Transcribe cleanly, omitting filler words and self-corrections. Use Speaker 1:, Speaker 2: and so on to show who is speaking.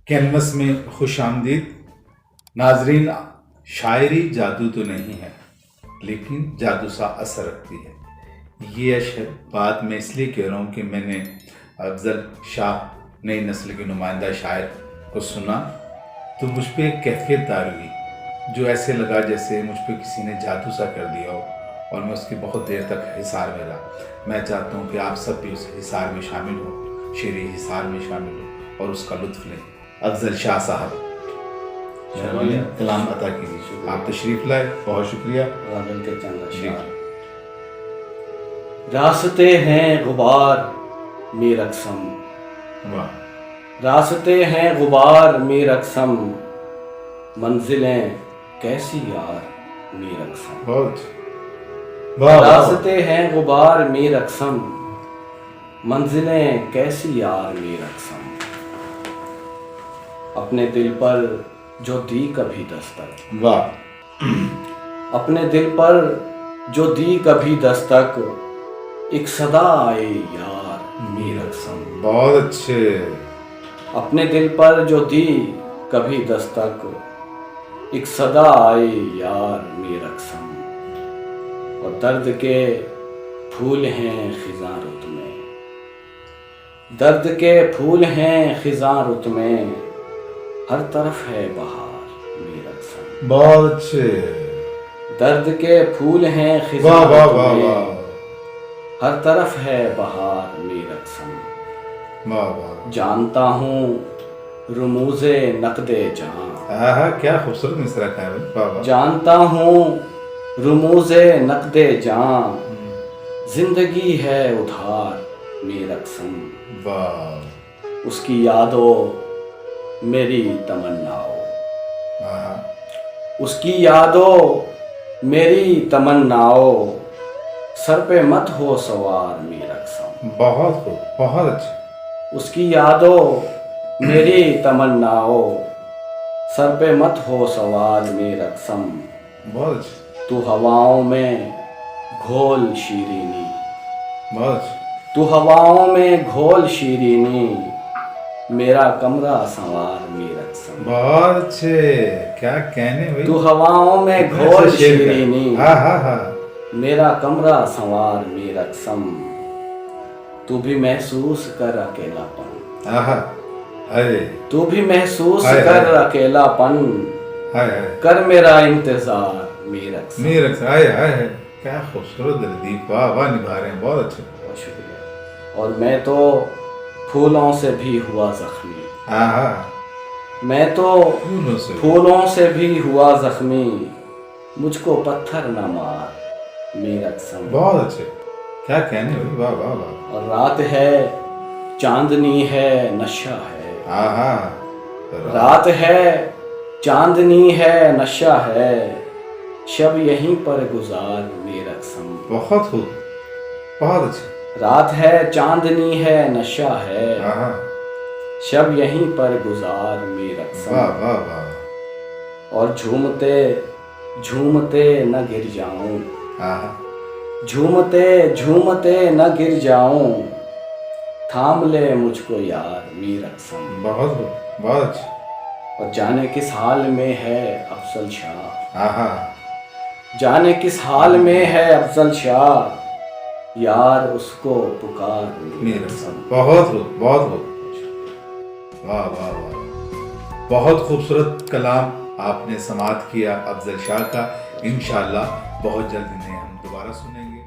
Speaker 1: Canvas में खुश आमदीद नाजरीन। शायरी जादू तो नहीं है, लेकिन जादू सा असर रखती है। ये बात मैं इसलिए कह रहा हूँ कि मैंने अफजल शाह नई नस्ल के नुमाइंदा शायर को सुना तो मुझ पर एक कैफियत तार हुई, जो ऐसे लगा जैसे मुझ पर किसी ने जादू सा कर दिया हो, और मैं उसकी बहुत देर तक हिसार में रहा। मैं चाहता हूँ कि आप सब भी उस हिसार में शामिल हो, शेरी हिसार में शामिल हो और उसका लुत्फ लें। अफजल शाह साहब कलाम अता कीजिए। आप तशरीफ लाए, बहुत शुक्रिया।
Speaker 2: रास्ते हैं गुबार में रक़्सम, रास्ते हैं गुबार में रक़्सम, मंजिलें कैसी यार में रक़्सम।
Speaker 1: बहुत
Speaker 2: रास्ते हैं गुबार में रक़्सम, मंजिलें कैसी यार में रक़्सम। अपने दिल पर जो दी कभी दस्तक,
Speaker 1: वाह।
Speaker 2: अपने दिल पर जो दी कभी दस्तक, एक सदा आए यार में रक़्सम।
Speaker 1: बहुत अच्छे।
Speaker 2: अपने दिल पर जो दी कभी दस्तक, एक सदा आए यार में रक़्सम। और दर्द के फूल हैं खिज़ां रुत में, दर्द के फूल हैं खिज़ां रुत में, हर तरफ है बहार में रक़्सम।
Speaker 1: बहुत अच्छे।
Speaker 2: दर्द के फूल हैं खिज़ां रुत में, हर तरफ है बहार में रक़्सम।
Speaker 1: वाह।
Speaker 2: जानता हूँ रुमूज़े नक़्दे जान,
Speaker 1: क्या खूबसूरत मिसरा है। वाह।
Speaker 2: जानता हूँ रुमूज़े नक़्दे जान, जिंदगी है उधार में रक़्सम।
Speaker 1: वाह।
Speaker 2: उसकी यादों मेरी तमन्नाओं, उसकी यादों मेरी तमन्नाओं, सर पे मत हो सवार में रक़्सम।
Speaker 1: बहुत खूब, बहुत अच्छा।
Speaker 2: उसकी यादों मेरी तमन्नाओं, सर पे मत हो सवार में रक़्सम।
Speaker 1: बहुत अच्छा।
Speaker 2: तू हवाओं में घोल शीरीनी,
Speaker 1: बहुत अच्छा।
Speaker 2: तू हवाओं में घोल शीरीनी, मेरा कमरा संवार में रक़्सम।
Speaker 1: बहुत अच्छे। क्या कहने भाई।
Speaker 2: तू हवाओं में घोल शीरीनी,
Speaker 1: हाँ।
Speaker 2: मेरा कमरा संवार में रक़्सम। तू भी महसूस कर अकेलापन,
Speaker 1: अरे
Speaker 2: तू भी महसूस कर अकेलापन, कर मेरा इंतजार में रक़्सम।
Speaker 1: आए क्या खूबसूरत दिलदीप। वाह वाह, निभा रहे हैं। बहुत अच्छे।
Speaker 2: बहुत शुक्रिया। और मैं तो फूलों से भी हुआ ज़ख्मी, मैं तो फूलों से भी हुआ ज़ख्मी, मुझको पत्थर न मार में रक़्सम।
Speaker 1: बहुत अच्छे। क्या कहने भाई। वाह वाह वाह।
Speaker 2: और रात है चांदनी है नशा है, रात है चांदनी है नशा है, शब यहीं पर गुजार में रक़्सम।
Speaker 1: बहुत खूब, बहुत अच्छे।
Speaker 2: रात है चांदनी है नशा है, शब यहीं पर गुजार में रक़्सम।
Speaker 1: वाह वाह वाह।
Speaker 2: और झूमते झूमते न गिर जाऊं, झूमते झूमते न गिर जाऊं, थाम ले मुझको यार में रक़्सम।
Speaker 1: बहुत बहुत अच्छा।
Speaker 2: और जाने किस हाल में है अफजल शाह, जाने किस हाल में है अफजल शाह, यार उसको पुकार में रक़्सम।
Speaker 1: बहुत बहुत वाह वाह वाह। बहुत खूबसूरत कलाम आपने समाअत किया अफजल शाह का। इंशाअल्लाह बहुत जल्द इन्हें हम दोबारा सुनेंगे।